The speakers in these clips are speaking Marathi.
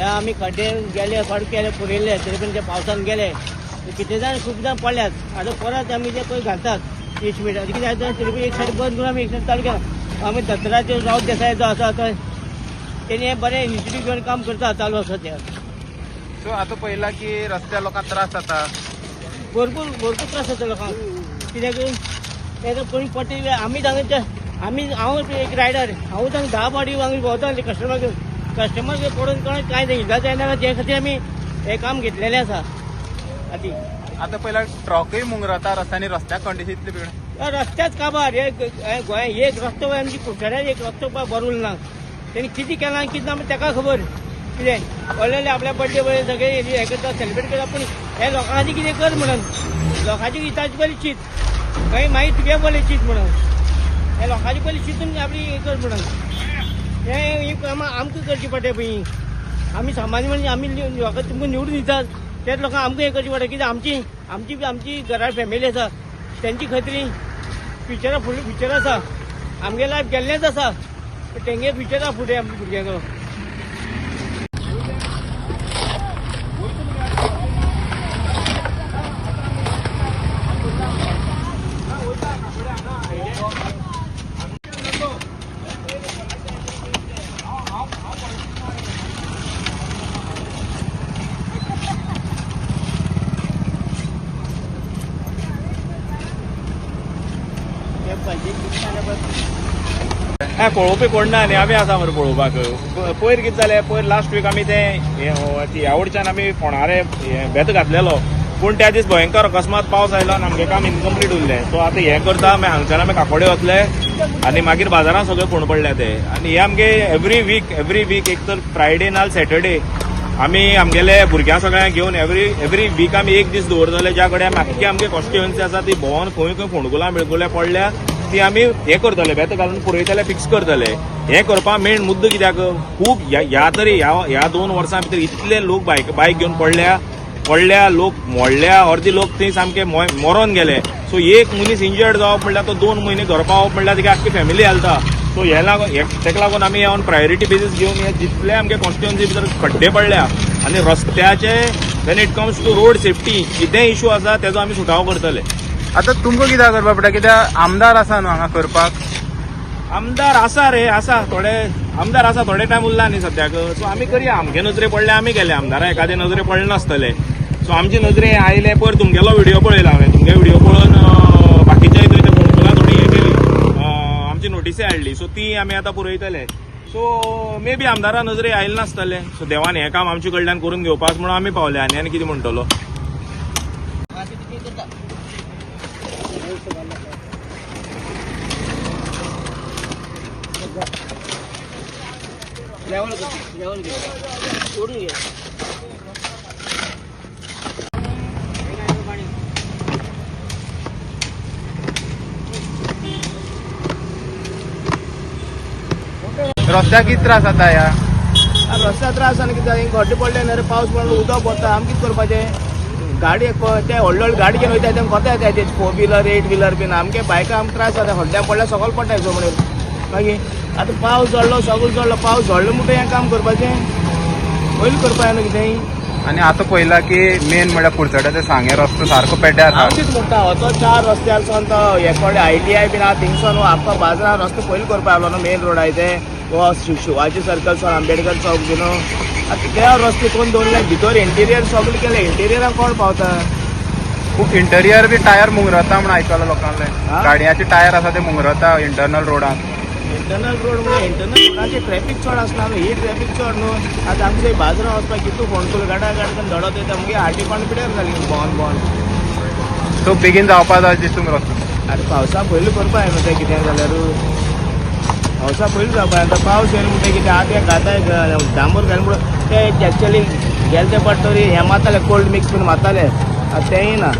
आम्ही खड्डे गेले फाडू केले पुरेले तरी पण ते पावसान गेले किती जण खूप जण पडल्यात. आता परत आम्ही ते पळय घालतात 20 मिनिटात किती जायचं तरी पण एक साईड बंद करून आम्ही एक साईड चालू केला. आम्ही दसऱ्याचे राऊत देसायचो असं आता त्याने बरे इन्स्टिट्यूट घेऊन काम करतात चालू असं ते. सो आता पहिला की रस्त्या लोकांना त्रास जाता भरपूर त्रास होतो लोकांक कित्याक तेका कोणी पट्टी आम्ही सांगता हांव एक रायडर हांव सांग 10 पावटी आम्ही भोंवता कस्टमर पडून कळत काय नाही इजा जायना ते खातीर आमी हे काम घेतलेलें आसा. आता पहिला ट्रकय मुंगरता रस्त्यानी रस्त्याक कंडिशन इतली बिगड रस्त्याच काबार हे गोंया एक रस्तो पळय आमची कुट्टाड्यार एक रस्तो पळय बरो ना तेणी कितें केलां कितें ना तेका खबर कितें व्हडले आपल्या बर्थडे पळय सगळे हे करता सेलिब्रेट करता पूण हे लोकांची कितें कर म्हणून लोकांची इताची पयली चीत मागीर तुगे पयली चीत म्हणून हे लोकांची पयली चिंतून आपली हे कर म्हणून हे आमकां करची पडटा पळय. आमी सामान्य म्हणजे आमी लोकांक तुमकां निवडून दितात तेच लोकांक आमकां हे करची पडटा कित्याक आमची घरा फॅमिली आसा त्यांची खत्री फुडें फ्युचर आसा आमगे लायफ गेल्लेंच आसा तेंगे फ्युचर आसा फुडें आमच्या भुरग्यांचो. पळोवपी कोण ना न्ही आमी आसा मरे पळोवपाक. पयर कितें जालें पयर लास्ट वीक आमी ह्या वडच्यान आमी फोंडारे बेत घातलेलो पूण त्या दीस भयंकर अकस्मात पावस आयलो आनी आमगे काम इनकम्प्लीट उरलें. सो आतां हें करता मागीर हांगच्यान आमी काकोडे वतले आनी मागीर बाजारांत सगळें फोंड पडले ते. आनी हे आमगे एवरी वीक एक तर फ्रायडे नाल सॅटर्डे आमी आमगेले भुरग्यां सगळ्यांक घेवन एवरी वीक आमी एक दीस दवरतले ज्या कडेन आख्खी आमगे कॉन्स्टिट्युएन्सी आसा ती भोंवन खंय खंय फोंडकुलां बिळकुलां पडल्या ती आमी हे करतले बेत घालून पुरयतले फिक्स करतले. हे करपा मेन मुद्दो कित्याक खूब ह्या 2 वर्सां भितर इतले लोक बायक घेवन पडल्या लोक मोडल्या अर्दे लोक थंय सामके मरोन गेले. सो एक मनीस इंजर्ड जावप म्हणल्यार तो 2 म्हयने घर पावप म्हणल्यार तिका आख्खी फॅमिली हालता. सो तेका लागून आमी ऑन प्रायोरिटी बेसीस घेवन हे जितले आमगे कॉन्स्टिट्युएन्सी भितर खड्डे पडल्या आनी रस्त्याचे when it comes to road safety कितें इश्यू आसा तेजो आमी सुटाव करतले. आता तुमकां कित्याक करपा पडटा कित्याक आमदार आसा न्हू हांगा करपाक. आमदार आसा थोडे टायम उरला न्ही सद्याक. सो आमी करया आमगे नजरे पडले आमी गेले आमदारा एखादे नजरे पडले नासतले. सो आमची नजरे आयले पयर तुमगेलो व्हिडिओ पळयला हांवें तुमगे व्हिडिओ पळोवन बाकीच्या थंय फोंडकुलां थोडी हे केली आमची नोटीसय हाडली. सो ती आमी आतां पुरयतले. सो मे बी आमदारा नजरे आयले नासतले. सो देवान हें काम आमचे कडल्यान करून घेवपाक म्हणून आमी पावले आनी कितें म्हणटलो. लेवल घे सोडून घे रस्त्याक कितें त्रास जाता ह्या रस्त्याक त्रास आनी कितें खड्डे पडले न्हय पावस पडलो उदक पडटा आमी कितें करपाचें. गाडी ते व्हडले गाडी घेवन वयता तेंकां कोता येता ते 4 व्हिलर 8 व्हिलर बीन आमगे बायकां आमकां त्रास जाता खड्ड्या पडल्यार सकयल पडटा सो म्हणून मागीर आतां पावस झडलो सगळो झडलो पावस झडलो म्हणटा हें काम करपाचें पयलीं करपा जाय न्हू कितेंय. आनी आतां पळयला की मेन म्हणल्यार कुडचड्या ते सांगे रस्तो सारको पेड्ड्यार हांव कितें म्हणटा हो तो 4 रस्त्यार सावन तो हे कडेन ITI बीन आहा थिंगसून आख्खो बाजारात रस्तो पयलीं करपा लागलो न्हू मेन रोडार ते हो शिवाजी सर्कल सावन आंबेडकर चौक बीन आतां ते रस्ते कोण दवरले भितर इंटिरियर सगळें केलें इंटिरियराक कोण पावता. खूब इंटेरियर बी टायर मुंगरता म्हणून आयकलां लोकांले गाडयांचे टायर आसा ते मुंगरता इंटरनल रोडाक. इंटरनल रोड म्हणजे इंटरनल रोडाचे ट्रॅफिक चड आसना न्हू ही ट्रॅफिक चड न्हू. आतां आमच्या बाजारात वचपाक कितू फोंडकुल गाड्या धडत येता आमगे हाटी पाणी पिड्यार जाली भोंवन. सो बेगीन जावपा जाय दिसता तुमकां रस्तो. आतां पावसा पयलीं करपा जाय न्हू तें कितें जाल्यार पावसा पयलीं जावपा आतां पावस येयलो म्हणटा कितें आतां तें घाताय डांबर घाल म्हणून ते एक्चुअली गेले ते पडटरी हें मारताले कोल्ड मिक्स बीन मारताले आतां तेंय ना.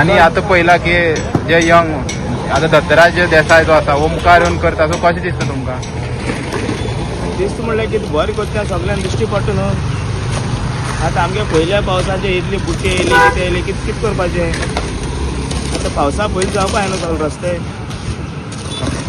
आनी आतां पळयला की जे यंग आतां दत्तराज देसाय जो आसा हो मुखार येवन करता सो कशें दिसता तुमकां. दिसता म्हणल्यार कितें बरें करता सगळ्यांक दिश्टी पडटा न्हू आतां आमगे पयल्या पावसाचे इतली बुट्टी येयली कितें येयली कितें करपाचें आतां पावसा पयलीं जावपा जायना रस्ते